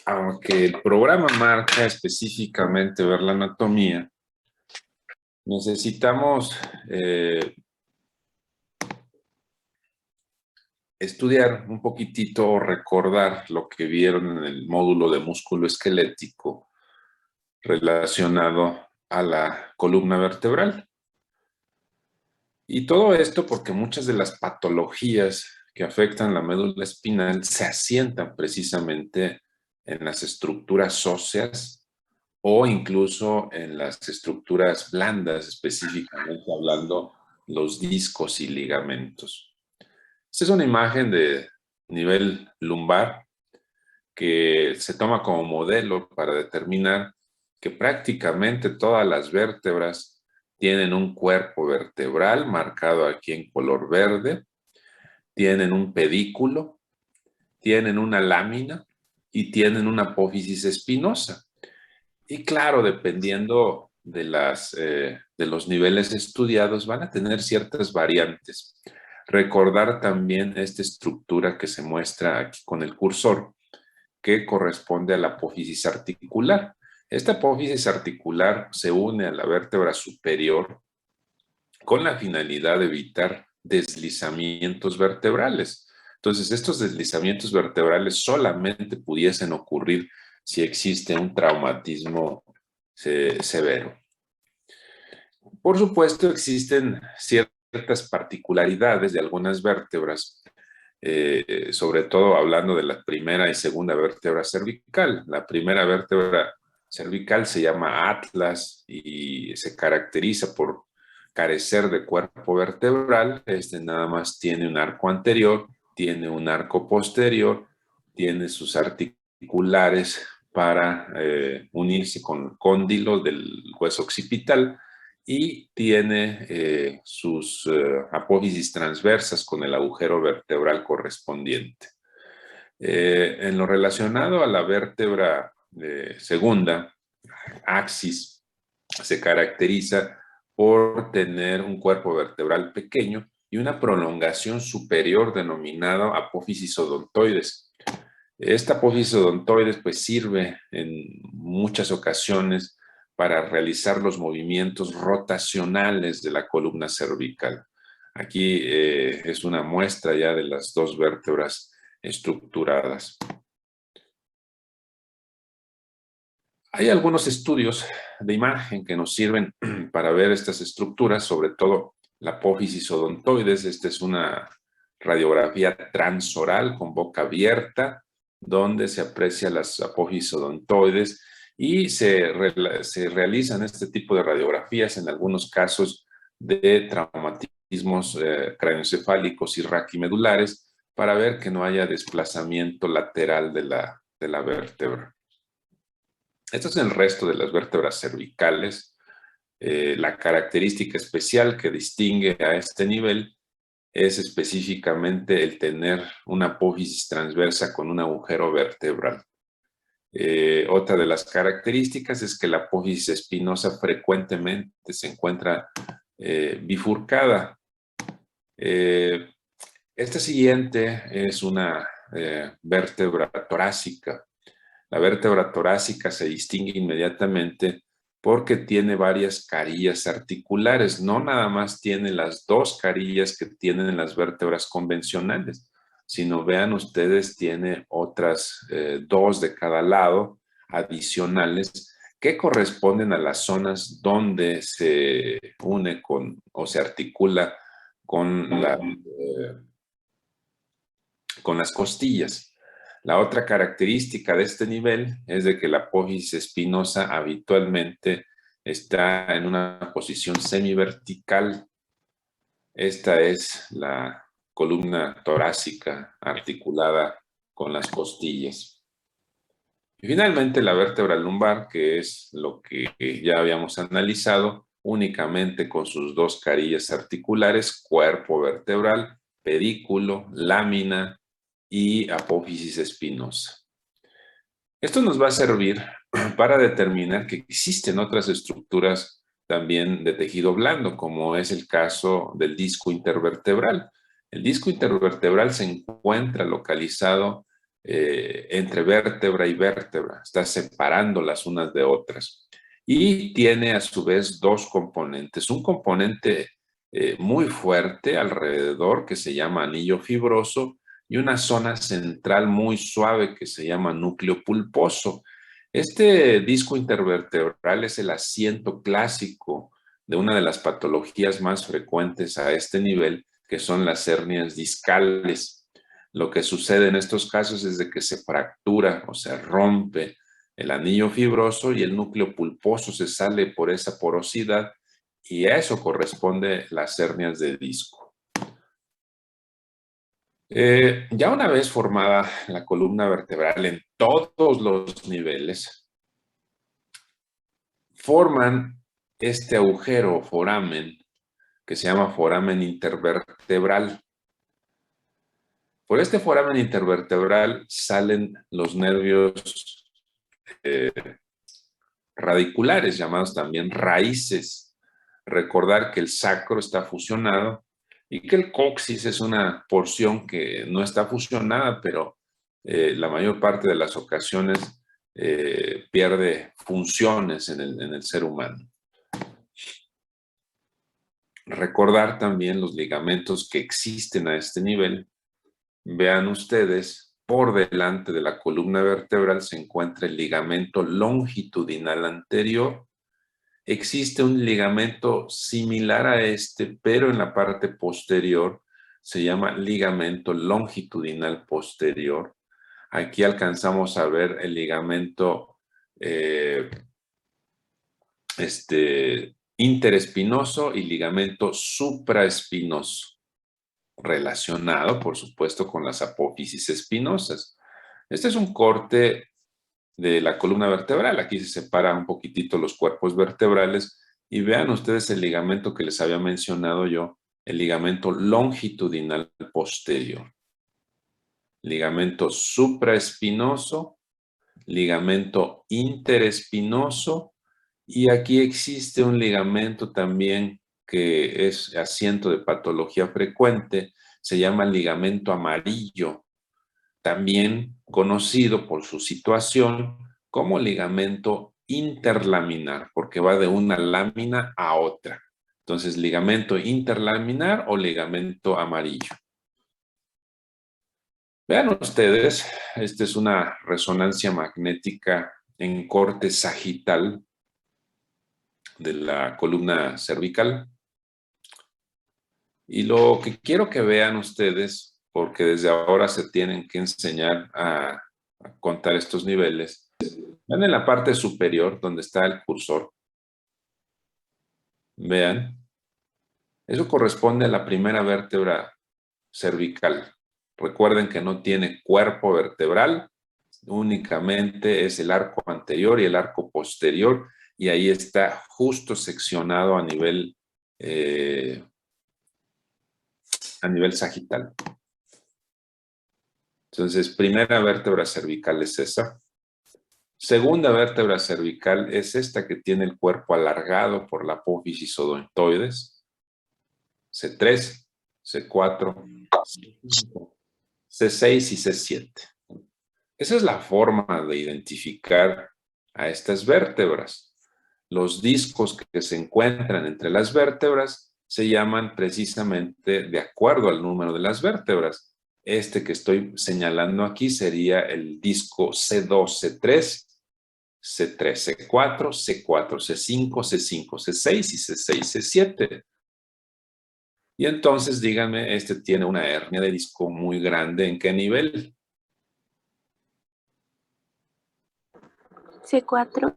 Aunque el programa marca específicamente ver la anatomía, necesitamos estudiar un poquitito o recordar lo que vieron en el módulo de músculo esquelético relacionado a la columna vertebral. Y todo esto porque muchas de las patologías que afectan la médula espinal se asientan precisamente en las estructuras óseas o incluso en las estructuras blandas, específicamente hablando los discos y ligamentos. Esta es una imagen de nivel lumbar que se toma como modelo para determinar que prácticamente todas las vértebras tienen un cuerpo vertebral marcado aquí en color verde, tienen un pedículo, tienen una lámina y tienen una apófisis espinosa. Y claro, dependiendo de los niveles estudiados, van a tener ciertas variantes. Recordar también esta estructura que se muestra aquí con el cursor, que corresponde a la apófisis articular. Esta apófisis articular se une a la vértebra superior con la finalidad de evitar deslizamientos vertebrales. Entonces, estos deslizamientos vertebrales solamente pudiesen ocurrir si existe un traumatismo severo. Por supuesto, existen ciertas particularidades de algunas vértebras, sobre todo hablando de la primera y segunda vértebra cervical. La primera vértebra cervical se llama atlas y se caracteriza por carecer de cuerpo vertebral. Este nada más tiene un arco anterior, tiene un arco posterior, tiene sus articulares para unirse con el cóndilo del hueso occipital y tiene sus apófisis transversas con el agujero vertebral correspondiente. En lo relacionado a la vértebra segunda, axis, se caracteriza por tener un cuerpo vertebral pequeño y una prolongación superior denominada apófisis odontoides. Esta apófisis odontoides pues sirve en muchas ocasiones para realizar los movimientos rotacionales de la columna cervical. Aquí es una muestra ya de las dos vértebras estructuradas. Hay algunos estudios de imagen que nos sirven para ver estas estructuras, sobre todo la apófisis odontoides. Esta es una radiografía transoral con boca abierta, donde se aprecia las apófisis odontoides y se realizan este tipo de radiografías en algunos casos de traumatismos craneoencefálicos y raquimedulares para ver que no haya desplazamiento lateral de la vértebra. Esto es el resto de las vértebras cervicales. La característica especial que distingue a este nivel es específicamente el tener una apófisis transversa con un agujero vertebral. Otra de las características es que la apófisis espinosa frecuentemente se encuentra bifurcada. Esta siguiente es una vértebra torácica. La vértebra torácica se distingue inmediatamente porque tiene varias carillas articulares. No nada más tiene las dos carillas que tienen las vértebras convencionales, sino vean ustedes, tiene otras dos de cada lado adicionales que corresponden a las zonas donde se une con o se articula con las costillas. La otra característica de este nivel es de que la apófisis espinosa habitualmente está en una posición semivertical. Esta es la columna torácica articulada con las costillas. Y finalmente la vértebra lumbar, que es lo que ya habíamos analizado, únicamente con sus dos carillas articulares, cuerpo vertebral, pedículo, lámina y apófisis espinosa. Esto nos va a servir para determinar que existen otras estructuras también de tejido blando, como es el caso del disco intervertebral. El disco intervertebral se encuentra localizado entre vértebra y vértebra, está separando las unas de otras. Y tiene a su vez dos componentes. Un componente muy fuerte alrededor que se llama anillo fibroso y una zona central muy suave que se llama núcleo pulposo. Este disco intervertebral es el asiento clásico de una de las patologías más frecuentes a este nivel, que son las hernias discales. Lo que sucede en estos casos es de que se fractura o se rompe el anillo fibroso y el núcleo pulposo se sale por esa porosidad y a eso corresponde las hernias de disco. Ya una vez formada la columna vertebral en todos los niveles, forman este agujero o foramen que se llama foramen intervertebral. Por este foramen intervertebral salen los nervios radiculares, llamados también raíces. Recordar que el sacro está fusionado y que el coxis es una porción que no está fusionada, pero la mayor parte de las ocasiones pierde funciones en el ser humano. Recordar también los ligamentos que existen a este nivel. Vean ustedes, por delante de la columna vertebral se encuentra el ligamento longitudinal anterior. Existe un ligamento similar a este, pero en la parte posterior se llama ligamento longitudinal posterior. Aquí alcanzamos a ver el ligamento interespinoso y ligamento supraespinoso, relacionado, por supuesto, con las apófisis espinosas. Este es un corte de la columna vertebral. Aquí se separan un poquitito los cuerpos vertebrales y vean ustedes el ligamento que les había mencionado yo, el ligamento longitudinal posterior. Ligamento supraespinoso, ligamento interespinoso y aquí existe un ligamento también que es asiento de patología frecuente, se llama ligamento amarillo, también conocido por su situación como ligamento interlaminar, porque va de una lámina a otra. Entonces, ligamento interlaminar o ligamento amarillo. Vean ustedes, esta es una resonancia magnética en corte sagital de la columna cervical. Y lo que quiero que vean ustedes, porque desde ahora se tienen que enseñar a contar estos niveles, vean en la parte superior donde está el cursor. Vean, eso corresponde a la primera vértebra cervical. Recuerden que no tiene cuerpo vertebral, únicamente es el arco anterior y el arco posterior, y ahí está justo seccionado a nivel sagital. Entonces, primera vértebra cervical es esa. Segunda vértebra cervical es esta que tiene el cuerpo alargado por la apófisis odontoides. C3, C4, C5, C6 y C7. Esa es la forma de identificar a estas vértebras. Los discos que se encuentran entre las vértebras se llaman precisamente de acuerdo al número de las vértebras. Este que estoy señalando aquí sería el disco C2, C3, C3, C4, C4, C5, C5, C6 y C6, C7. Y entonces díganme, este tiene una hernia de disco muy grande, ¿en qué nivel? C4,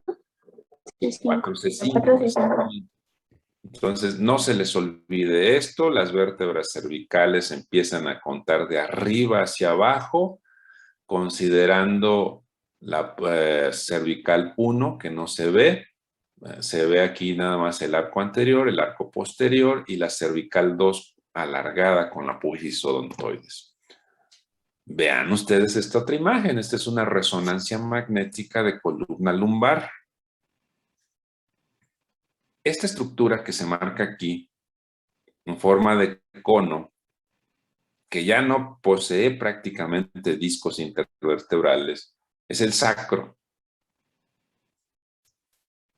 C5. C4, C5. Entonces, no se les olvide esto, las vértebras cervicales empiezan a contar de arriba hacia abajo, considerando la cervical 1, que no se ve. Se ve aquí nada más el arco anterior, el arco posterior y la cervical 2 alargada con la apófisis odontoides. Vean ustedes esta otra imagen. Esta es una resonancia magnética de columna lumbar. Esta estructura que se marca aquí en forma de cono que ya no posee prácticamente discos intervertebrales, es el sacro.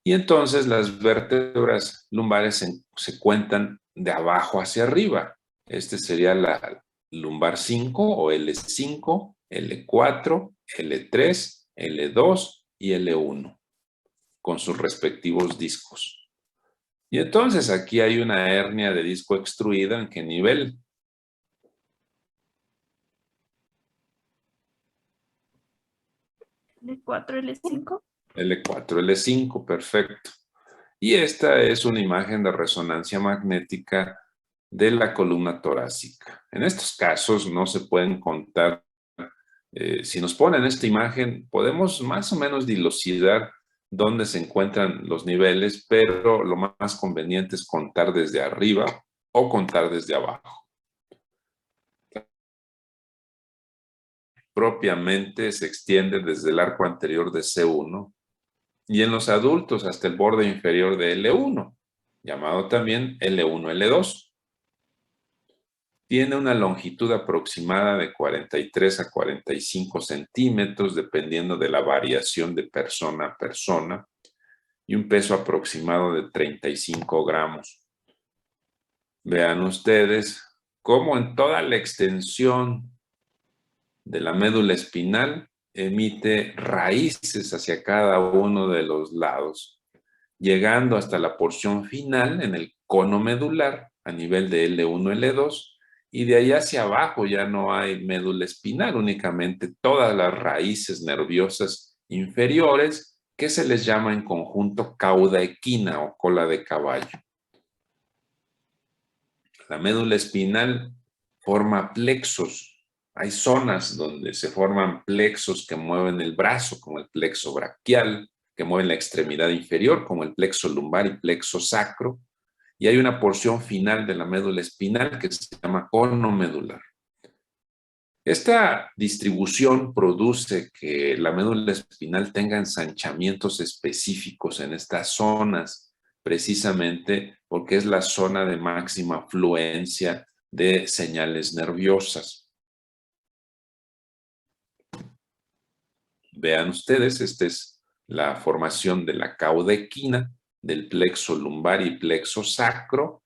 Y entonces las vértebras lumbares se cuentan de abajo hacia arriba. Este sería la lumbar 5 o L5, L4, L3, L2 y L1, con sus respectivos discos. Y entonces aquí hay una hernia de disco extruida. ¿En qué nivel? L4, L5. L4, L5, perfecto. Y esta es una imagen de resonancia magnética de la columna torácica. En estos casos no se pueden contar. Si nos ponen esta imagen, podemos más o menos dilucidar dónde se encuentran los niveles, pero lo más conveniente es contar desde arriba o contar desde abajo. Propiamente se extiende desde el arco anterior de C1 y en los adultos hasta el borde inferior de L1, llamado también L1-L2. Tiene una longitud aproximada de 43 a 45 centímetros, dependiendo de la variación de persona a persona, y un peso aproximado de 35 gramos. Vean ustedes cómo en toda la extensión de la médula espinal emite raíces hacia cada uno de los lados, llegando hasta la porción final en el cono medular a nivel de L1-L2, y de ahí hacia abajo ya no hay médula espinal, únicamente todas las raíces nerviosas inferiores que se les llama en conjunto cauda equina o cola de caballo. La médula espinal forma plexos. Hay zonas donde se forman plexos que mueven el brazo, como el plexo braquial, que mueven la extremidad inferior, como el plexo lumbar y plexo sacro. Y hay una porción final de la médula espinal que se llama cono medular. Esta distribución produce que la médula espinal tenga ensanchamientos específicos en estas zonas, precisamente porque es la zona de máxima fluencia de señales nerviosas. Vean ustedes, esta es la formación de la cauda equina, del plexo lumbar y plexo sacro.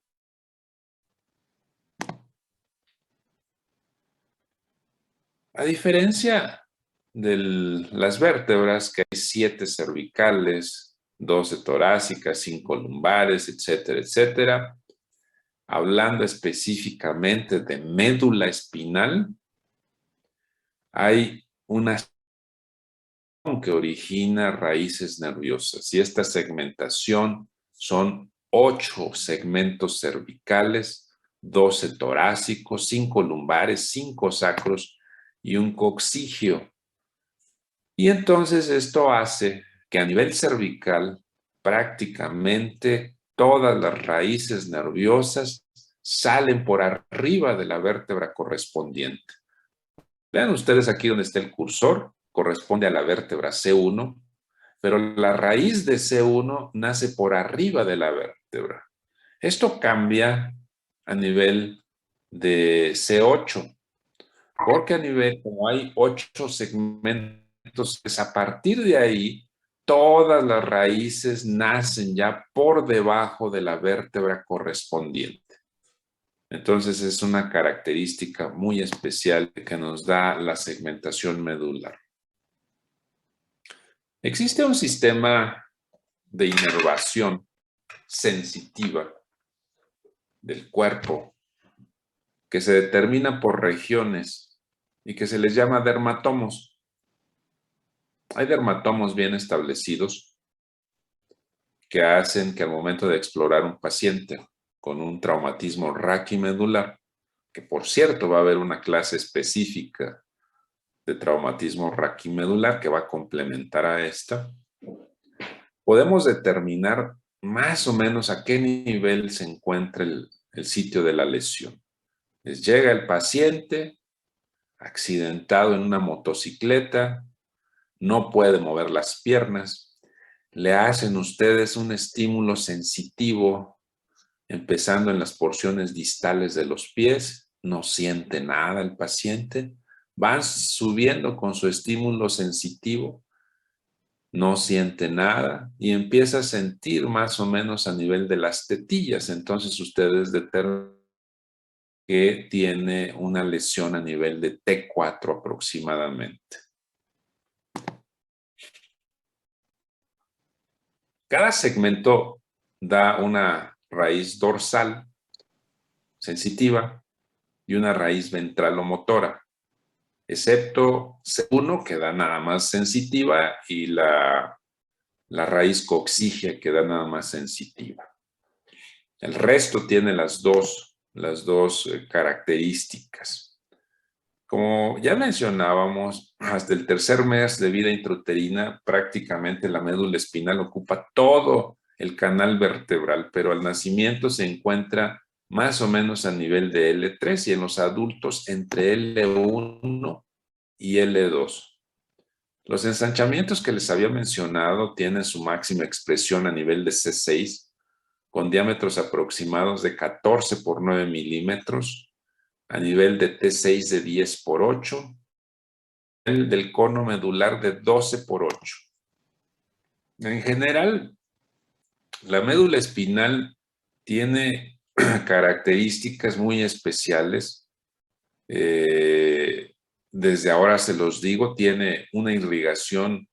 A diferencia de las vértebras, que hay 7 cervicales, 12 torácicas, 5 lumbares, etcétera, etcétera, hablando específicamente de médula espinal, hay una que origina raíces nerviosas, y esta segmentación son 8 segmentos cervicales, 12 torácicos, 5 lumbares, 5 sacros y un coccigio. Y entonces esto hace que a nivel cervical prácticamente todas las raíces nerviosas salen por arriba de la vértebra correspondiente. Vean ustedes aquí donde está el cursor, corresponde a la vértebra C1, pero la raíz de C1 nace por arriba de la vértebra. Esto cambia a nivel de C8, porque a nivel, como hay 8 segmentos, es a partir de ahí, todas las raíces nacen ya por debajo de la vértebra correspondiente. Entonces es una característica muy especial que nos da la segmentación medular. Existe un sistema de inervación sensitiva del cuerpo que se determina por regiones y que se les llama dermatomos. Hay dermatomos bien establecidos que hacen que al momento de explorar un paciente con un traumatismo raquimedular, que por cierto va a haber una clase específica de traumatismo raquimedular que va a complementar a esta, podemos determinar más o menos a qué nivel se encuentra el sitio de la lesión. Les llega el paciente accidentado en una motocicleta, no puede mover las piernas, le hacen ustedes un estímulo sensitivo empezando en las porciones distales de los pies, no siente nada el paciente. Van subiendo con su estímulo sensitivo, no siente nada y empieza a sentir más o menos a nivel de las tetillas. Entonces ustedes determinan que tiene una lesión a nivel de T4 aproximadamente. Cada segmento da una raíz dorsal sensitiva y una raíz ventral o motora, excepto uno que da nada más sensitiva y la raíz coxígea que da nada más sensitiva. El resto tiene las dos características. Como ya mencionábamos, hasta el tercer mes de vida intrauterina, prácticamente la médula espinal ocupa todo el canal vertebral, pero al nacimiento se encuentra más o menos a nivel de L3 y en los adultos entre L1 y L2. Los ensanchamientos que les había mencionado tienen su máxima expresión a nivel de C6, con diámetros aproximados de 14 por 9 milímetros, a nivel de T6 de 10 por 8, el del cono medular de 12 por 8. En general, la médula espinal tiene características muy especiales. Desde ahora se los digo, tiene una irrigación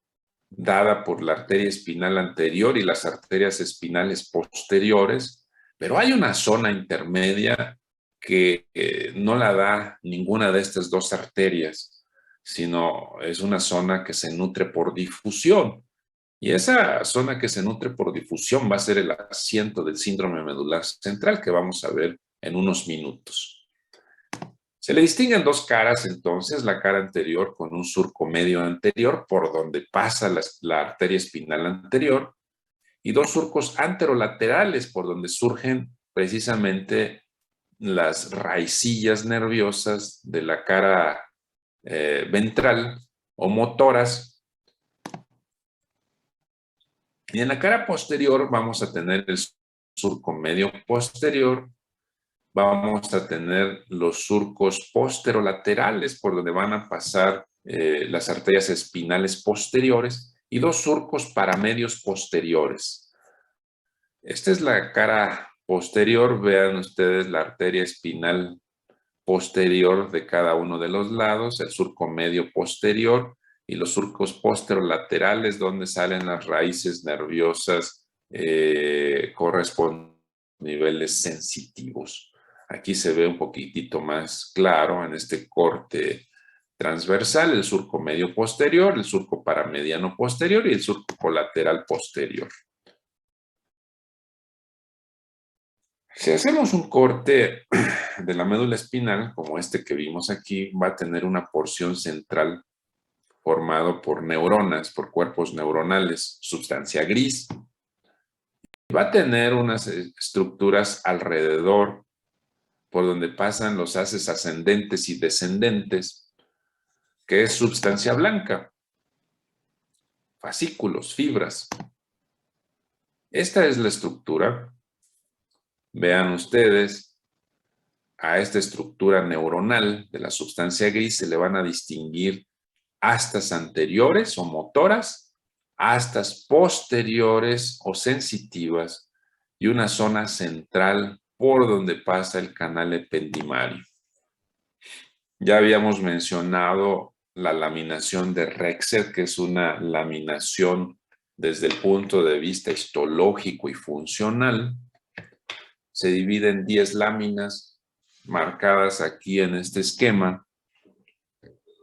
dada por la arteria espinal anterior y las arterias espinales posteriores, pero hay una zona intermedia que no la da ninguna de estas dos arterias, sino es una zona que se nutre por difusión. Y esa zona que se nutre por difusión va a ser el asiento del síndrome medular central que vamos a ver en unos minutos. Se le distinguen dos caras entonces, la cara anterior con un surco medio anterior por donde pasa la arteria espinal anterior y dos surcos anterolaterales por donde surgen precisamente las raicillas nerviosas de la cara ventral o motoras. Y en la cara posterior vamos a tener el surco medio posterior, vamos a tener los surcos posterolaterales por donde van a pasar las arterias espinales posteriores y dos surcos paramedios posteriores. Esta es la cara posterior, vean ustedes la arteria espinal posterior de cada uno de los lados, el surco medio posterior y los surcos posterolaterales donde salen las raíces nerviosas correspondientes a niveles sensitivos. Aquí se ve un poquitito más claro en este corte transversal, el surco medio posterior, el surco paramediano posterior y el surco colateral posterior. Si hacemos un corte de la médula espinal, como este que vimos aquí, va a tener una porción central formado por neuronas, por cuerpos neuronales, sustancia gris. Va a tener unas estructuras alrededor por donde pasan los haces ascendentes y descendentes, que es sustancia blanca, fascículos, fibras. Esta es la estructura. Vean ustedes, a esta estructura neuronal de la sustancia gris se le van a distinguir astas anteriores o motoras, astas posteriores o sensitivas y una zona central por donde pasa el canal ependimario. Ya habíamos mencionado la laminación de Rexer, que es una laminación desde el punto de vista histológico y funcional. Se divide en 10 láminas marcadas aquí en este esquema.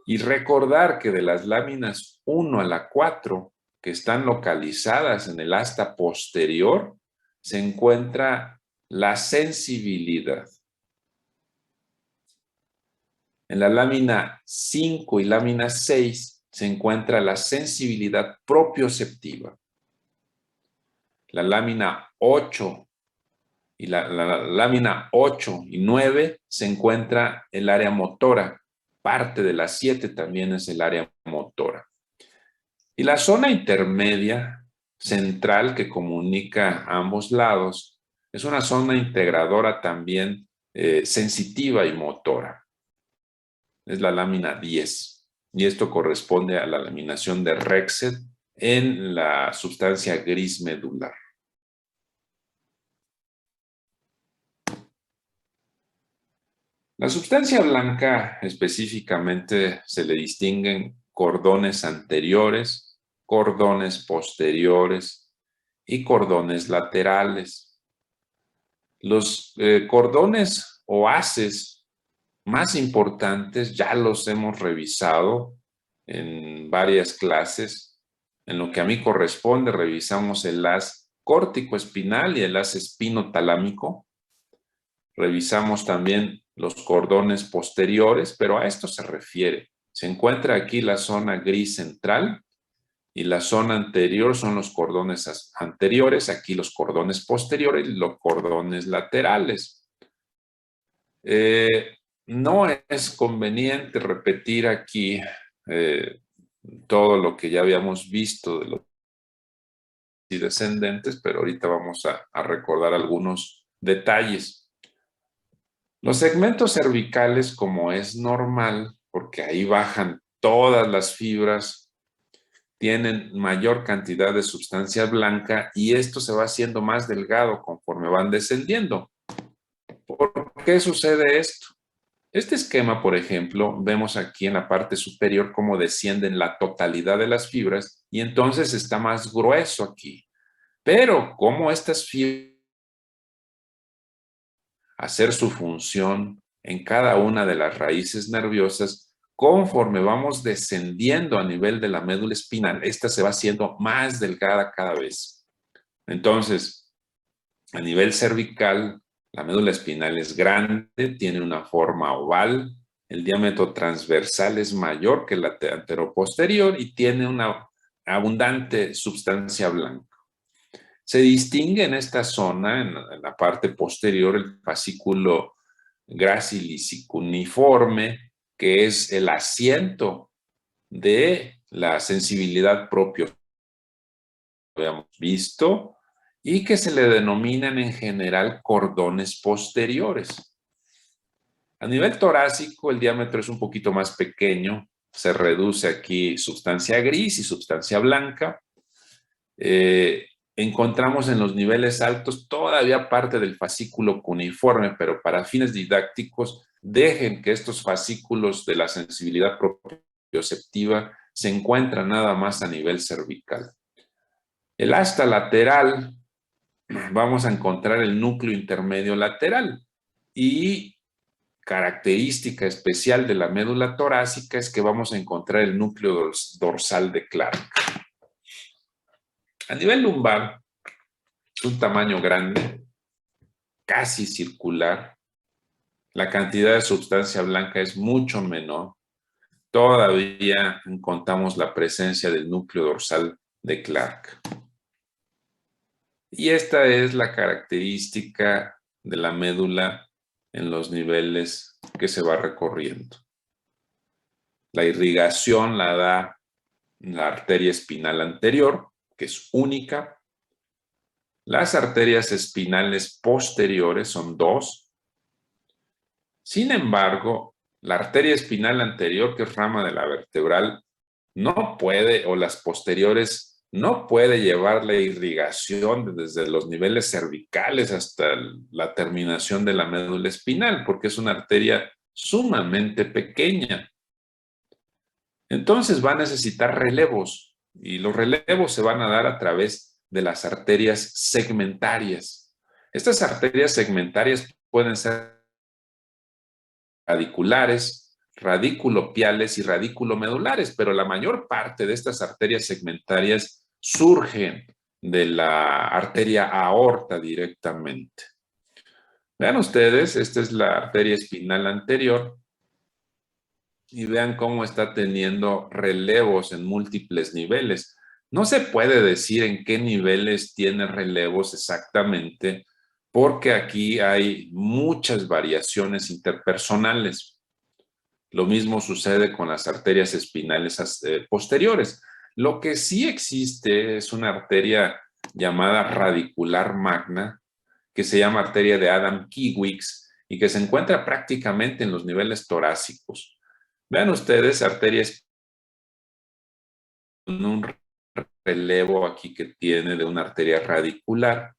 Y recordar que de las láminas 1 a la 4, que están localizadas en el asta posterior, se encuentra la sensibilidad. En la lámina 5 y lámina 6 se encuentra la sensibilidad propioceptiva. La lámina 8 y la lámina 8 y 9 se encuentra el área motora. Parte de la 7 también es el área motora. Y la zona intermedia central que comunica ambos lados es una zona integradora también sensitiva y motora. Es la lámina 10. Y esto corresponde a la laminación de Rexed en la sustancia gris medular. La sustancia blanca específicamente se le distinguen cordones anteriores, cordones posteriores y cordones laterales. Los cordones o haces más importantes ya los hemos revisado en varias clases. En lo que a mí corresponde, revisamos el haz córtico-espinal y el haz espinotalámico. Revisamos también los cordones posteriores, pero a esto se refiere. Se encuentra aquí la zona gris central y la zona anterior son los cordones anteriores, aquí los cordones posteriores y los cordones laterales. No es conveniente repetir aquí todo lo que ya habíamos visto de los descendentes, pero ahorita vamos a recordar algunos detalles. Los segmentos cervicales, como es normal, porque ahí bajan todas las fibras, tienen mayor cantidad de sustancia blanca y esto se va haciendo más delgado conforme van descendiendo. ¿Por qué sucede esto? Este esquema, por ejemplo, vemos aquí en la parte superior cómo descienden la totalidad de las fibras y entonces está más grueso aquí. Pero como estas fibras hacer su función en cada una de las raíces nerviosas, conforme vamos descendiendo a nivel de la médula espinal, esta se va haciendo más delgada cada vez. Entonces, a nivel cervical, la médula espinal es grande, tiene una forma oval, el diámetro transversal es mayor que el anteroposterior y tiene una abundante sustancia blanca. Se distingue en esta zona, en la parte posterior, el fascículo gracilis cuneiforme, que es el asiento de la sensibilidad propio que habíamos visto, y que se le denominan en general cordones posteriores. A nivel torácico, el diámetro es un poquito más pequeño, se reduce aquí sustancia gris y sustancia blanca. Encontramos en los niveles altos todavía parte del fascículo cuneiforme, pero para fines didácticos, dejen que estos fascículos de la sensibilidad propioceptiva se encuentran nada más a nivel cervical. El asta lateral, vamos a encontrar el núcleo intermedio lateral y característica especial de la médula torácica es que vamos a encontrar el núcleo dorsal de Clark. A nivel lumbar, es un tamaño grande, casi circular. La cantidad de sustancia blanca es mucho menor. Todavía encontramos la presencia del núcleo dorsal de Clark. Y esta es la característica de la médula en los niveles que se va recorriendo. La irrigación la da la arteria espinal anterior, que es única. Las arterias espinales posteriores son dos. Sin embargo, la arteria espinal anterior, que es rama de la vertebral, no puede, o las posteriores, no puede llevar la irrigación desde los niveles cervicales hasta la terminación de la médula espinal, porque es una arteria sumamente pequeña. Entonces va a necesitar relevos, y los relevos se van a dar a través de las arterias segmentarias. Estas arterias segmentarias pueden ser radiculares, radiculopiales y radiculomedulares, pero la mayor parte de estas arterias segmentarias surgen de la arteria aorta directamente. Vean ustedes, esta es la arteria espinal anterior y vean cómo está teniendo relevos en múltiples niveles. No se puede decir en qué niveles tiene relevos exactamente, porque aquí hay muchas variaciones interpersonales. Lo mismo sucede con las arterias espinales posteriores. Lo que sí existe es una arteria llamada radicular magna, que se llama arteria de Adam-Kiewicz, y que se encuentra prácticamente en los niveles torácicos. Vean ustedes, arterias con un relevo aquí que tiene de una arteria radicular,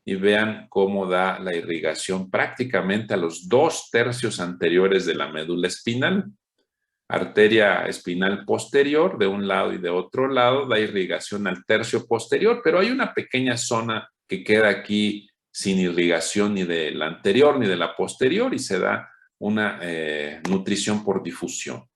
y vean cómo da la irrigación prácticamente a los 2/3 anteriores de la médula espinal. Arteria espinal posterior de un lado y de otro lado da irrigación al tercio posterior, pero hay una pequeña zona que queda aquí sin irrigación ni de la anterior ni de la posterior y se da una nutrición por difusión.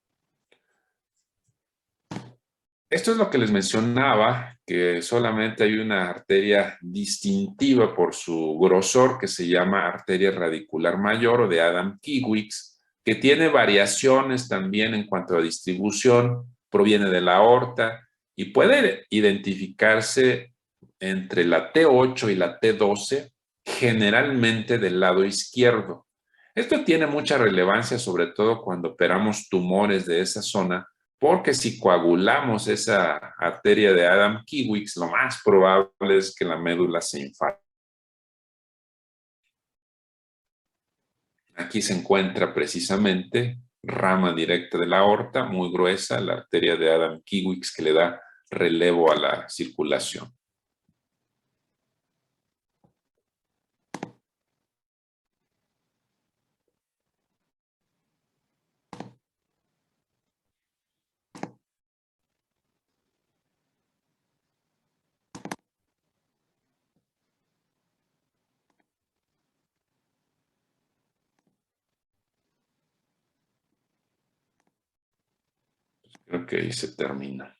Esto es lo que les mencionaba, que solamente hay una arteria distintiva por su grosor que se llama arteria radicular mayor o de Adam-Kiewicz, que tiene variaciones también en cuanto a distribución, proviene de la aorta y puede identificarse entre la T8 y la T12, generalmente del lado izquierdo. Esto tiene mucha relevancia, sobre todo cuando operamos tumores de esa zona, porque si coagulamos esa arteria de Adam-Kiewicz, lo más probable es que la médula se infarte. Aquí se encuentra precisamente rama directa de la aorta, muy gruesa, la arteria de Adam-Kiewicz que le da relevo a la circulación. Creo que ahí se termina.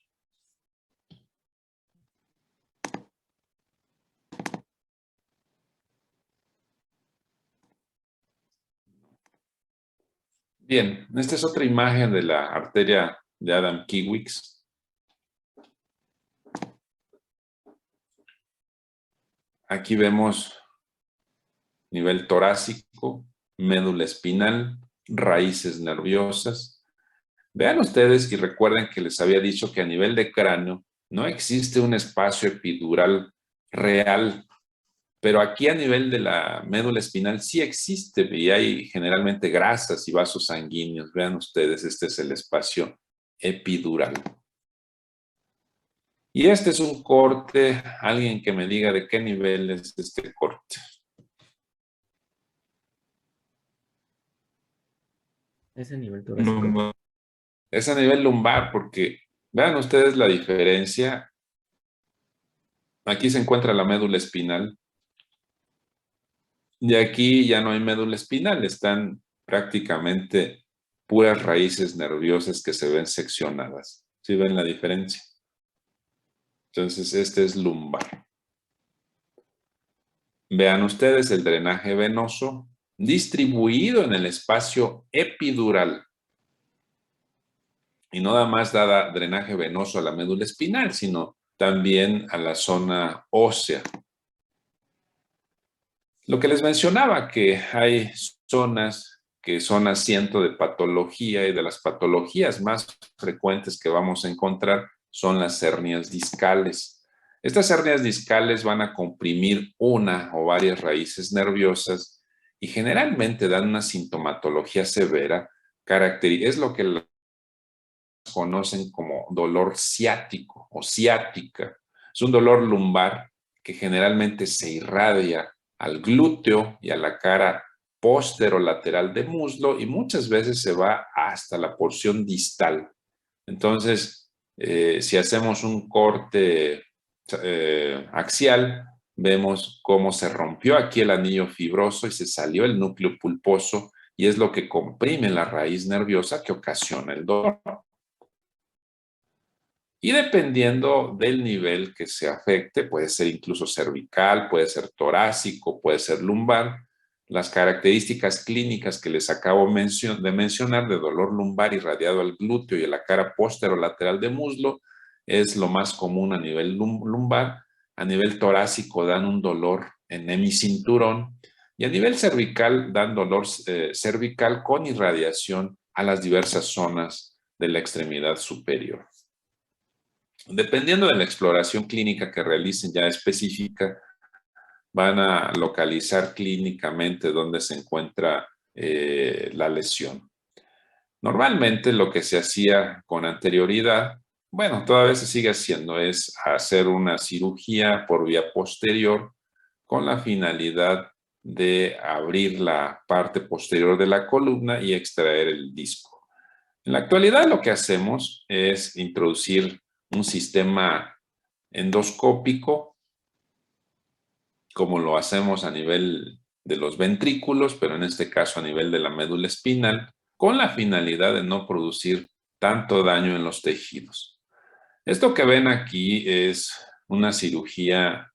Bien, esta es otra imagen de la arteria de Adam-Kiewicz. Aquí vemos nivel torácico, médula espinal, raíces nerviosas. Vean ustedes y recuerden que les había dicho que a nivel de cráneo no existe un espacio epidural real, pero aquí a nivel de la médula espinal sí existe y hay generalmente grasas y vasos sanguíneos. Vean ustedes, este es el espacio epidural. Y este es un corte, alguien que me diga de qué nivel es este corte. Es a nivel torácico. Es a nivel lumbar porque vean ustedes la diferencia. Aquí se encuentra la médula espinal y aquí ya no hay médula espinal, están prácticamente puras raíces nerviosas que se ven seccionadas. ¿Sí ven la diferencia? Entonces este es lumbar. Vean ustedes el drenaje venoso distribuido en el espacio epidural. Y no nada más da drenaje venoso a la médula espinal, sino también a la zona ósea. Lo que les mencionaba, que hay zonas que son asiento de patología y de las patologías más frecuentes que vamos a encontrar son las hernias discales. Estas hernias discales van a comprimir una o varias raíces nerviosas y generalmente dan una sintomatología severa, es lo que conocen como dolor ciático o ciática. Es un dolor lumbar que generalmente se irradia al glúteo y a la cara posterolateral de muslo y muchas veces se va hasta la porción distal. Entonces, si hacemos un corte axial, vemos cómo se rompió aquí el anillo fibroso y se salió el núcleo pulposo y es lo que comprime la raíz nerviosa que ocasiona el dolor. Y dependiendo del nivel que se afecte, puede ser incluso cervical, puede ser torácico, puede ser lumbar, las características clínicas que les acabo de mencionar de dolor lumbar irradiado al glúteo y a la cara posterolateral de muslo es lo más común a nivel lumbar. A nivel torácico dan un dolor en hemicinturón y a nivel cervical dan dolor cervical con irradiación a las diversas zonas de la extremidad superior. Dependiendo de la exploración clínica que realicen ya específica, van a localizar clínicamente dónde se encuentra la lesión. Normalmente lo que se hacía con anterioridad, bueno, todavía se sigue haciendo, es hacer una cirugía por vía posterior con la finalidad de abrir la parte posterior de la columna y extraer el disco. En la actualidad lo que hacemos es introducir un sistema endoscópico, como lo hacemos a nivel de los ventrículos, pero en este caso a nivel de la médula espinal, con la finalidad de no producir tanto daño en los tejidos. Esto que ven aquí es una cirugía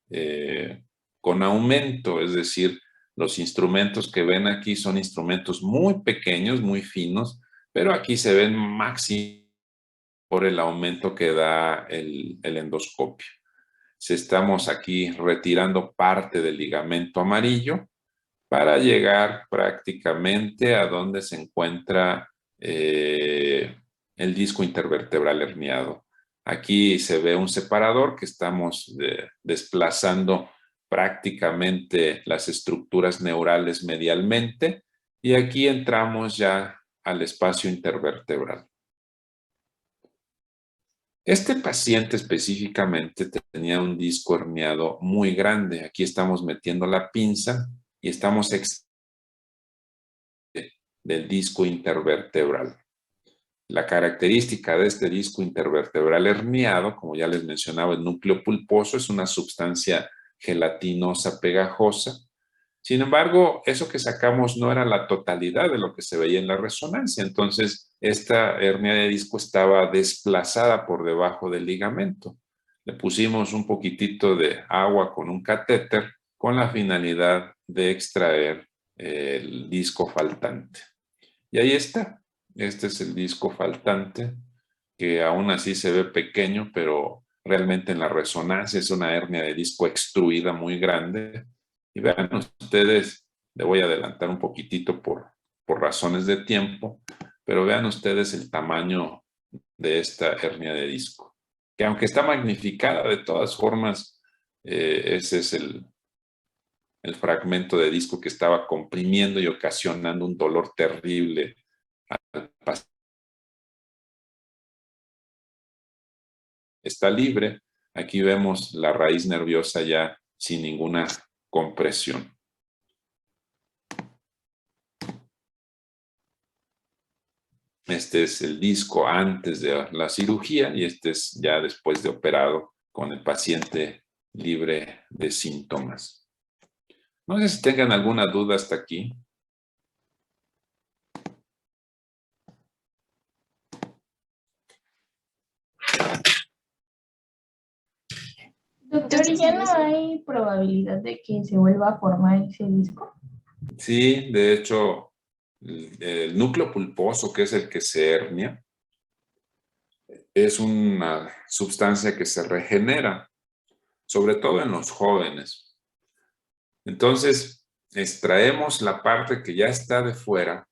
con aumento, es decir, los instrumentos que ven aquí son instrumentos muy pequeños, muy finos, pero aquí se ven máximo por el aumento que da el endoscopio. Si estamos aquí retirando parte del ligamento amarillo para llegar prácticamente a donde se encuentra el disco intervertebral herniado. Aquí se ve un separador que estamos desplazando prácticamente las estructuras neurales medialmente y aquí entramos ya al espacio intervertebral. Este paciente específicamente tenía un disco herniado muy grande. Aquí estamos metiendo la pinza y estamos del disco intervertebral. La característica de este disco intervertebral herniado, como ya les mencionaba, el núcleo pulposo es una sustancia gelatinosa pegajosa. Sin embargo, eso que sacamos no era la totalidad de lo que se veía en la resonancia. Entonces, esta hernia de disco estaba desplazada por debajo del ligamento. Le pusimos un poquitito de agua con un catéter con la finalidad de extraer el disco faltante. Y ahí está. Este es el disco faltante, que aún así se ve pequeño, pero realmente en la resonancia es una hernia de disco extruida muy grande. Y vean ustedes, le voy a adelantar un poquitito por razones de tiempo, pero vean ustedes el tamaño de esta hernia de disco, que aunque está magnificada de todas formas, ese es el fragmento de disco que estaba comprimiendo y ocasionando un dolor terrible al paciente. Está libre. Aquí vemos la raíz nerviosa ya sin ninguna compresión. Este es el disco antes de la cirugía y este es ya después de operado con el paciente libre de síntomas. No sé si tengan alguna duda hasta aquí. Doctor, ¿ya no hay probabilidad de que se vuelva a formar ese disco? Sí, de hecho, el núcleo pulposo, que es el que se hernia, es una sustancia que se regenera, sobre todo en los jóvenes. Entonces, extraemos la parte que ya está de fuera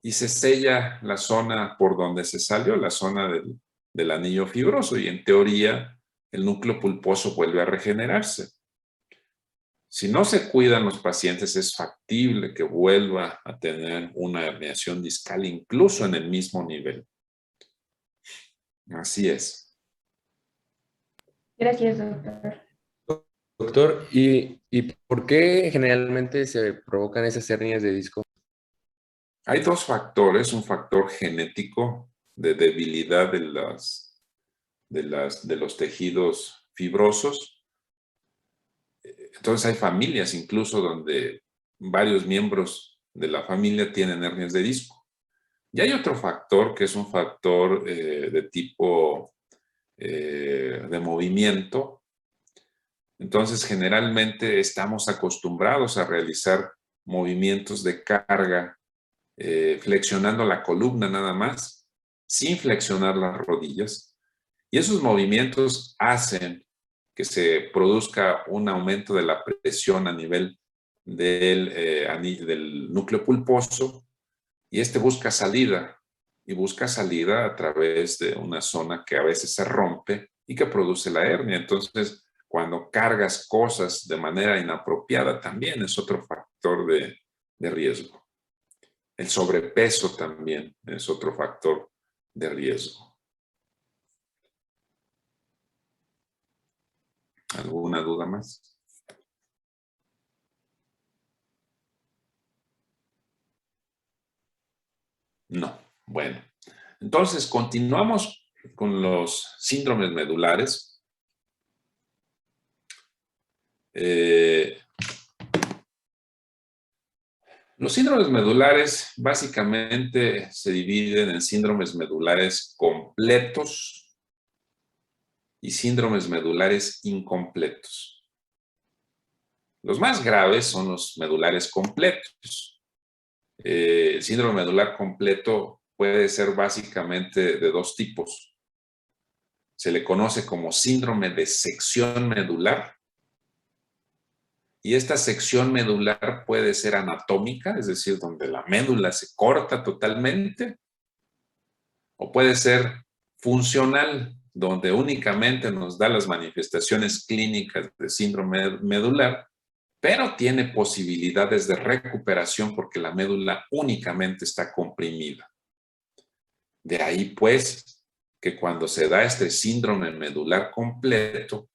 y se sella la zona por donde se salió, la zona del anillo fibroso, y en teoría el núcleo pulposo vuelve a regenerarse. Si no se cuidan los pacientes, es factible que vuelva a tener una herniación discal incluso en el mismo nivel. Así es. Gracias, doctor. Doctor, ¿y por qué generalmente se provocan esas hernias de disco? Hay dos factores, un factor genético de debilidad de los tejidos fibrosos. Entonces hay familias incluso donde varios miembros de la familia tienen hernias de disco. Y hay otro factor que es un factor de tipo de movimiento. Entonces generalmente estamos acostumbrados a realizar movimientos de carga flexionando la columna nada más, sin flexionar las rodillas. Y esos movimientos hacen que se produzca un aumento de la presión a nivel del núcleo pulposo, y este busca salida, y busca salida a través de una zona que a veces se rompe y que produce la hernia. Entonces, cuando cargas cosas de manera inapropiada también es otro factor de riesgo. El sobrepeso también es otro factor de riesgo. ¿Alguna duda más? No. Bueno, entonces continuamos con los síndromes medulares. Los síndromes medulares básicamente se dividen en síndromes medulares completos y síndromes medulares incompletos. Los más graves son los medulares completos. El síndrome medular completo puede ser básicamente de dos tipos. Se le conoce como síndrome de sección medular. Y esta sección medular puede ser anatómica, es decir, donde la médula se corta totalmente, o puede ser funcional, donde únicamente nos da las manifestaciones clínicas de síndrome medular, pero tiene posibilidades de recuperación porque la médula únicamente está comprimida. De ahí, pues, que cuando se da este síndrome medular completo,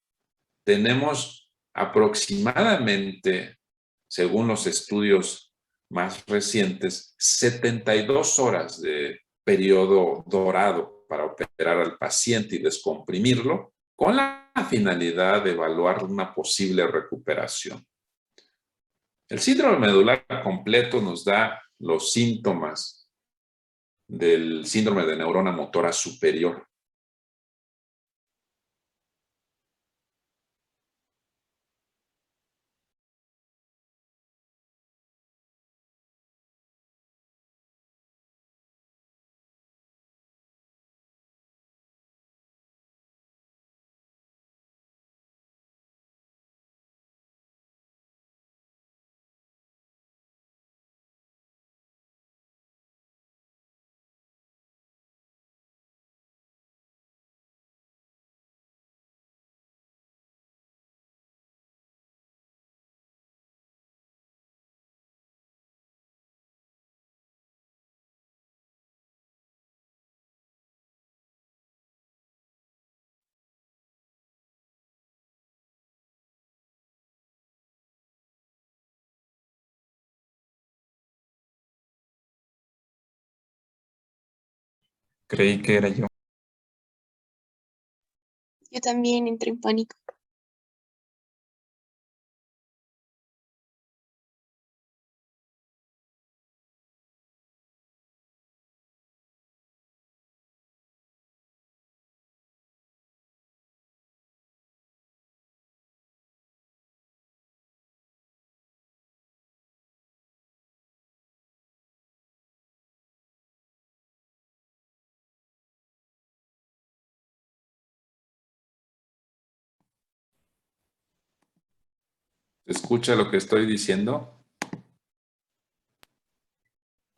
tenemos aproximadamente, según los estudios más recientes, 72 horas de periodo dorado para operar al paciente y descomprimirlo con la finalidad de evaluar una posible recuperación. El síndrome medular completo nos da los síntomas del síndrome de neurona motora superior. Creí que era yo. Yo también entré en pánico. ¿Se escucha lo que estoy diciendo?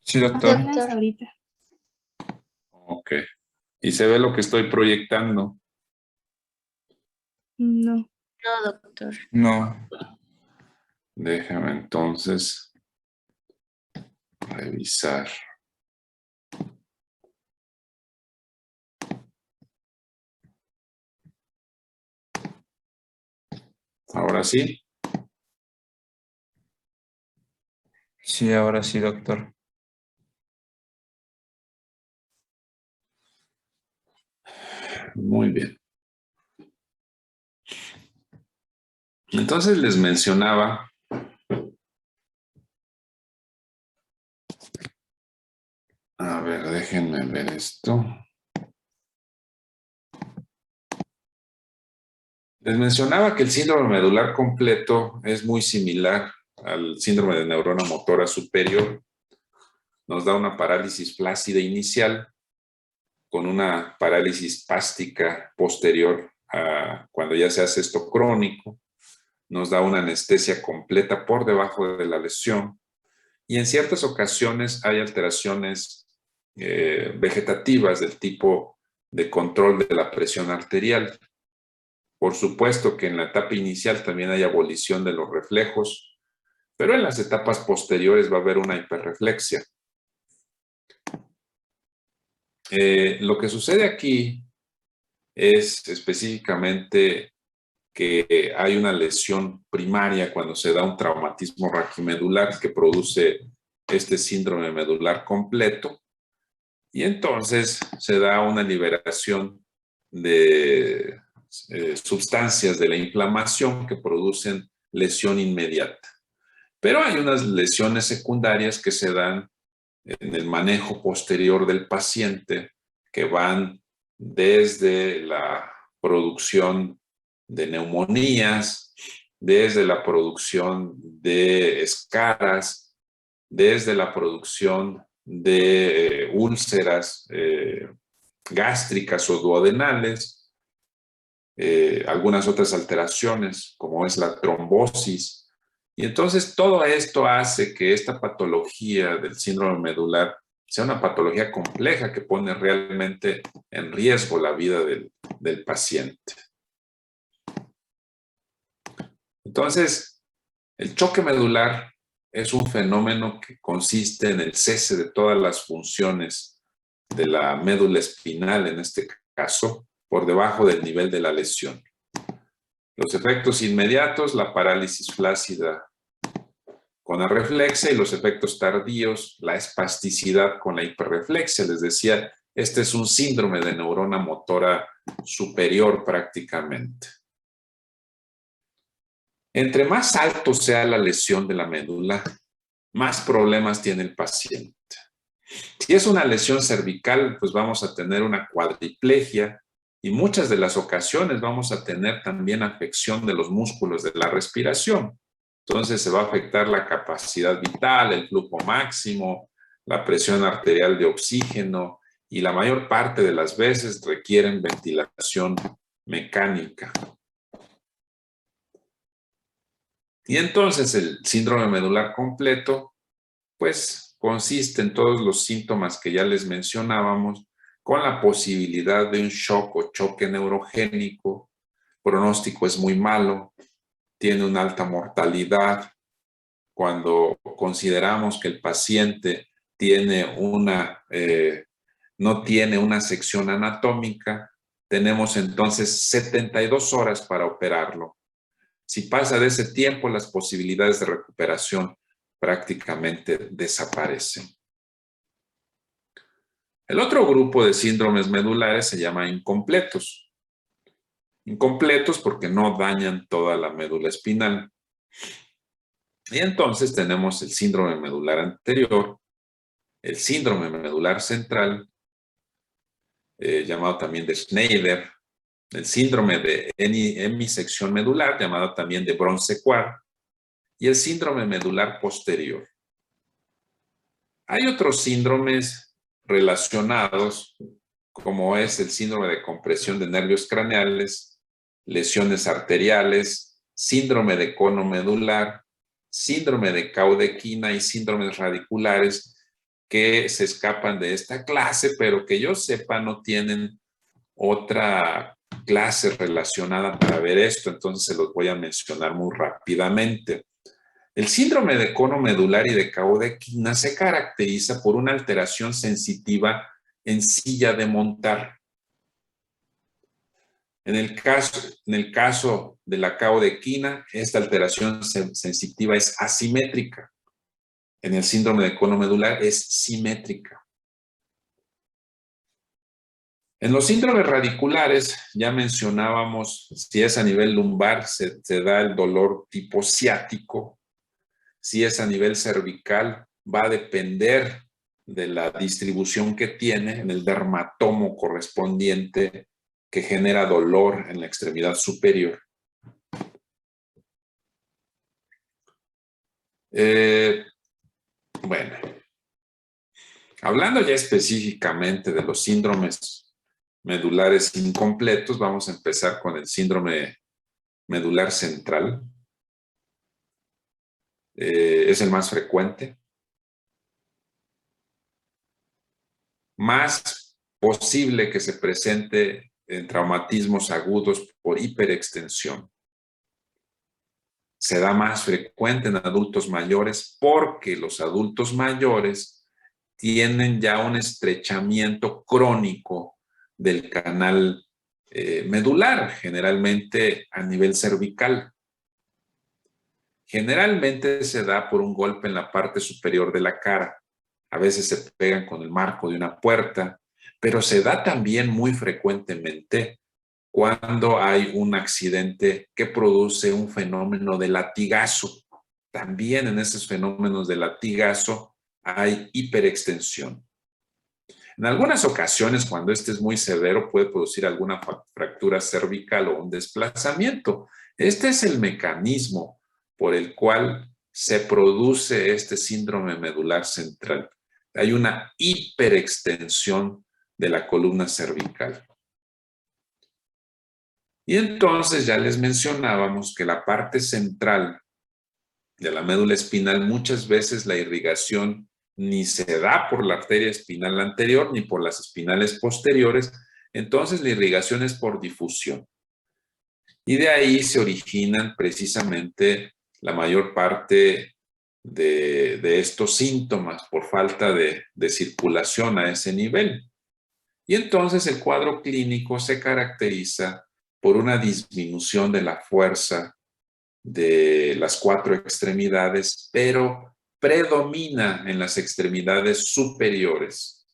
Sí, doctor. Apenas ahorita. Ok. ¿Y se ve lo que estoy proyectando? No. No, doctor. No. Déjame entonces revisar. Ahora sí. Sí, ahora sí, doctor. Muy bien. Entonces les mencionaba a ver, déjenme ver esto. Les mencionaba que el síndrome medular completo es muy similar al síndrome de neurona motora superior. Nos da una parálisis flácida inicial con una parálisis espástica posterior a cuando ya se hace esto crónico. Nos da una anestesia completa por debajo de la lesión y en ciertas ocasiones hay alteraciones vegetativas del tipo de control de la presión arterial. Por supuesto que en la etapa inicial también hay abolición de los reflejos, pero en las etapas posteriores va a haber una hiperreflexia. Lo que sucede aquí es específicamente que hay una lesión primaria cuando se da un traumatismo raquimedular que produce este síndrome medular completo, y entonces se da una liberación de sustancias de la inflamación que producen lesión inmediata. Pero hay unas lesiones secundarias que se dan en el manejo posterior del paciente, que van desde la producción de neumonías, desde la producción de escaras, desde la producción de úlceras gástricas o duodenales, algunas otras alteraciones como es la trombosis. Y entonces todo esto hace que esta patología del síndrome medular sea una patología compleja que pone realmente en riesgo la vida del paciente. Entonces, el choque medular es un fenómeno que consiste en el cese de todas las funciones de la médula espinal, en este caso, por debajo del nivel de la lesión. Los efectos inmediatos, la parálisis flácida con arreflexia, y los efectos tardíos, la espasticidad con la hiperreflexia. Les decía, este es un síndrome de neurona motora superior prácticamente. Entre más alto sea la lesión de la médula, más problemas tiene el paciente. Si es una lesión cervical, pues vamos a tener una cuadriplegia, y muchas de las ocasiones vamos a tener también afección de los músculos de la respiración. Entonces se va a afectar la capacidad vital, el flujo máximo, la presión arterial de oxígeno, y la mayor parte de las veces requieren ventilación mecánica. Y entonces el síndrome medular completo, pues consiste en todos los síntomas que ya les mencionábamos, con la posibilidad de un shock o choque neurogénico. Pronóstico es muy malo, tiene una alta mortalidad. Cuando consideramos que el paciente tiene no tiene una sección anatómica, tenemos entonces 72 horas para operarlo. Si pasa de ese tiempo, las posibilidades de recuperación prácticamente desaparecen. El otro grupo de síndromes medulares se llama incompletos. Incompletos porque no dañan toda la médula espinal. Y entonces tenemos el síndrome medular anterior, el síndrome medular central, llamado también de Schneider, el síndrome de hemisección medular, llamado también de Brown-Séquard, y el síndrome medular posterior. Hay otros síndromes relacionados, como es el síndrome de compresión de nervios craneales, lesiones arteriales, síndrome de cono medular, síndrome de caudequina y síndromes radiculares, que se escapan de esta clase, pero que yo sepa no tienen otra clase relacionada para ver esto, entonces se los voy a mencionar muy rápidamente. El síndrome de cono medular y de caudequina se caracteriza por una alteración sensitiva en silla de montar. En el caso de la caudequina, esta alteración sensitiva es asimétrica. En el síndrome de cono medular es simétrica. En los síndromes radiculares, ya mencionábamos, si es a nivel lumbar, se da el dolor tipo ciático. Si es a nivel cervical, va a depender de la distribución que tiene en el dermatomo correspondiente, que genera dolor en la extremidad superior. Bueno, hablando ya específicamente de los síndromes medulares incompletos, vamos a empezar con el síndrome medular central. Es el más frecuente. Más posible que se presente en traumatismos agudos por hiperextensión. Se da más frecuente en adultos mayores porque los adultos mayores tienen ya un estrechamiento crónico del canal medular, generalmente a nivel cervical. Generalmente se da por un golpe en la parte superior de la cara. A veces se pegan con el marco de una puerta, pero se da también muy frecuentemente cuando hay un accidente que produce un fenómeno de latigazo. También en esos fenómenos de latigazo hay hiperextensión. En algunas ocasiones, cuando este es muy severo, puede producir alguna fractura cervical o un desplazamiento. Este es el mecanismo por el cual se produce este síndrome medular central. Hay una hiperextensión de la columna cervical. Y entonces ya les mencionábamos que la parte central de la médula espinal, muchas veces la irrigación ni se da por la arteria espinal anterior ni por las espinales posteriores, entonces la irrigación es por difusión. Y de ahí se originan precisamente la mayor parte de estos síntomas por falta de circulación a ese nivel. Y entonces el cuadro clínico se caracteriza por una disminución de la fuerza de las 4 extremidades, pero predomina en las extremidades superiores.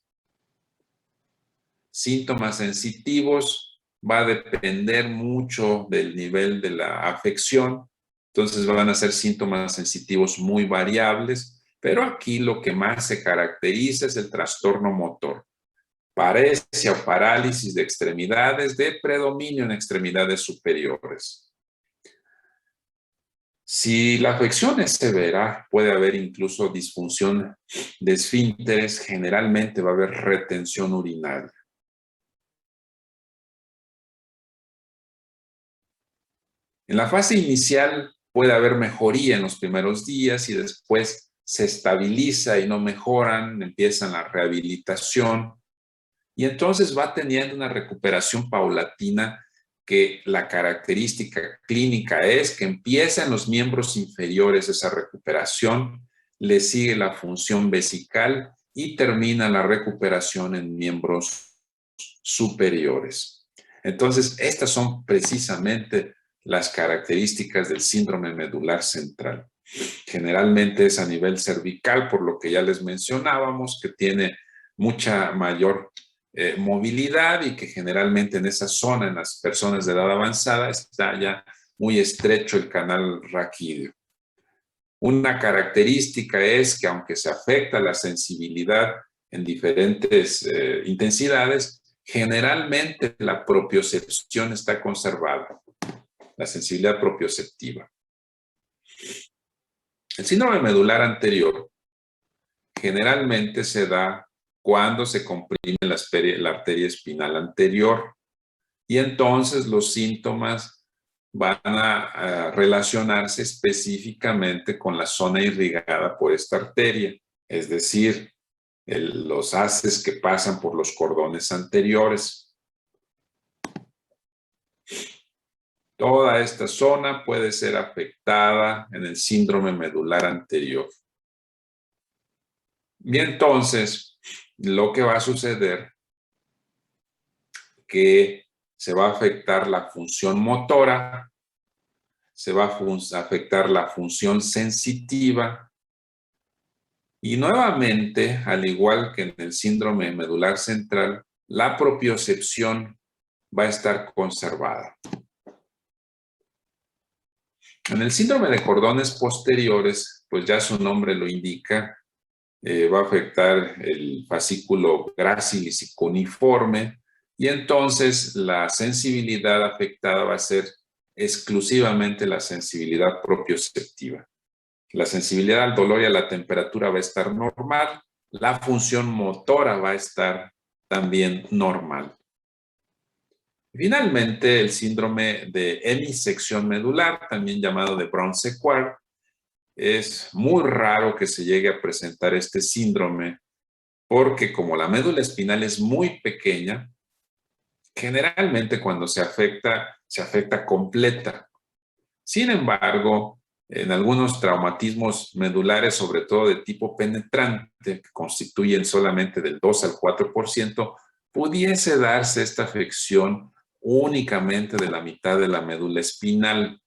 Síntomas sensitivos va a depender mucho del nivel de la afección, entonces van a ser síntomas sensitivos muy variables, pero aquí lo que más se caracteriza es el trastorno motor. Paresia o parálisis de extremidades de predominio en extremidades superiores. Si la afección es severa, puede haber incluso disfunción de esfínteres, generalmente va a haber retención urinaria. En la fase inicial puede haber mejoría en los primeros días y después se estabiliza y no mejoran, empiezan la rehabilitación y entonces va teniendo una recuperación paulatina que la característica clínica es que empieza en los miembros inferiores esa recuperación, le sigue la función vesical y termina la recuperación en miembros superiores. Entonces, estas son precisamente las características del síndrome medular central. Generalmente es a nivel cervical, por lo que ya les mencionábamos, que tiene mucha mayor movilidad y que generalmente en esa zona, en las personas de edad avanzada, está ya muy estrecho el canal raquídeo. Una característica es que aunque se afecta la sensibilidad en diferentes intensidades, generalmente la propiocepción está conservada, la sensibilidad propioceptiva. El síndrome medular anterior generalmente se da cuando se comprime la arteria espinal anterior y entonces los síntomas van a relacionarse específicamente con la zona irrigada por esta arteria, es decir, los haces que pasan por los cordones anteriores. Toda esta zona puede ser afectada en el síndrome medular anterior. Y entonces, lo que va a suceder que se va a afectar la función motora, se va a afectar la función sensitiva y nuevamente, al igual que en el síndrome medular central, la propiocepción va a estar conservada. En el síndrome de cordones posteriores, pues ya su nombre lo indica, va a afectar el fascículo gracilis y cuneiforme y entonces la sensibilidad afectada va a ser exclusivamente la sensibilidad propioceptiva. La sensibilidad al dolor y a la temperatura va a estar normal, la función motora va a estar también normal. Finalmente, el síndrome de hemisección medular, también llamado de Brown-Séquard, es muy raro que se llegue a presentar este síndrome porque como la médula espinal es muy pequeña, Generalmente cuando se afecta completa. Sin embargo, en algunos traumatismos medulares, sobre todo de tipo penetrante, que constituyen solamente del 2 al 4%, pudiese darse esta afección únicamente de la mitad de la médula espinal.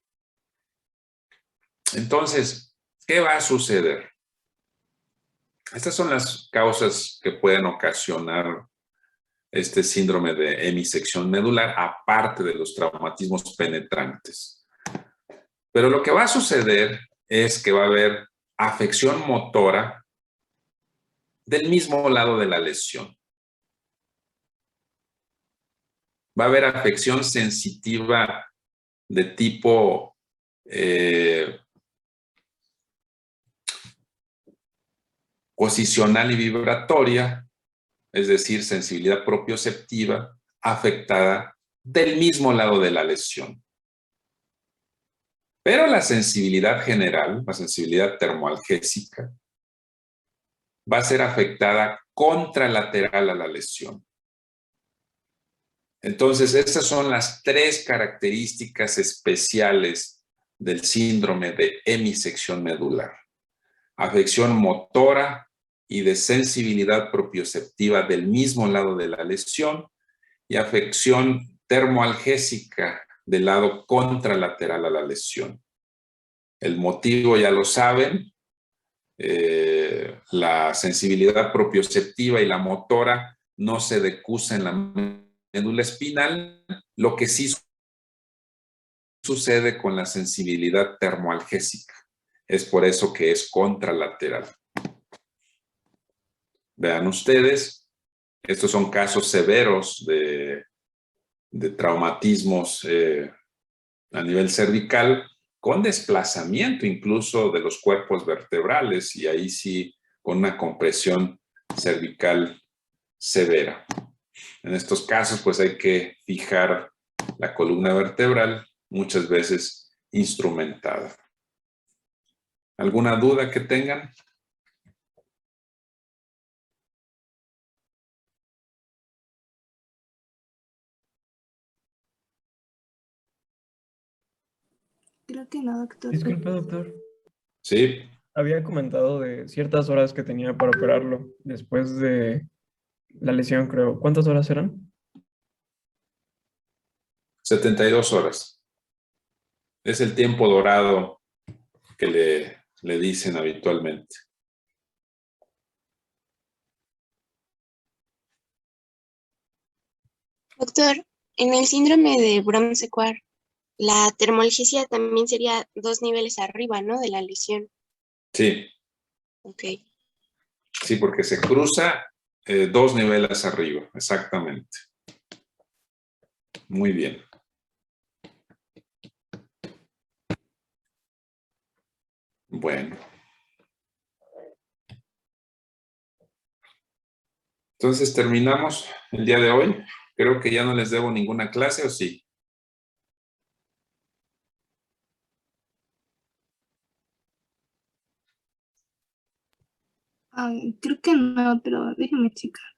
Entonces, ¿qué va a suceder? Estas son las causas que pueden ocasionar este síndrome de hemisección medular, aparte de los traumatismos penetrantes. Pero lo que va a suceder es que va a haber afección motora del mismo lado de la lesión. Va a haber afección sensitiva de tipo posicional y vibratoria, es decir, sensibilidad propioceptiva afectada del mismo lado de la lesión. Pero la sensibilidad general, la sensibilidad termoalgésica, va a ser afectada contralateral a la lesión. Entonces, estas son las tres características especiales del síndrome de hemisección medular. Afección motora y de sensibilidad propioceptiva del mismo lado de la lesión y afección termoalgésica del lado contralateral a la lesión. El motivo ya lo saben, la sensibilidad propioceptiva y la motora no se decusa en la médula espinal, lo que sí sucede con la sensibilidad termoalgésica. Es por eso que es contralateral. Vean ustedes, estos son casos severos de traumatismos a nivel cervical, con desplazamiento incluso de los cuerpos vertebrales, y ahí sí con una compresión cervical severa. En estos casos, pues hay que fijar la columna vertebral, muchas veces instrumentada. ¿Alguna duda que tengan? Creo que no, doctor. Disculpe, doctor. Sí. Había comentado de ciertas horas que tenía para operarlo después de la lesión, creo. ¿Cuántas horas eran? 72 horas. Es el tiempo dorado que le dicen habitualmente. Doctor, en el síndrome de Brown-Séquard, la termoalgesia también sería 2 niveles arriba, ¿no? De la lesión. Sí. Ok. Sí, porque se cruza 2 niveles arriba, exactamente. Muy bien. Bueno. Entonces terminamos el día de hoy. Creo que ya no les debo ninguna clase, ¿o sí? Creo que no, pero déjeme checar.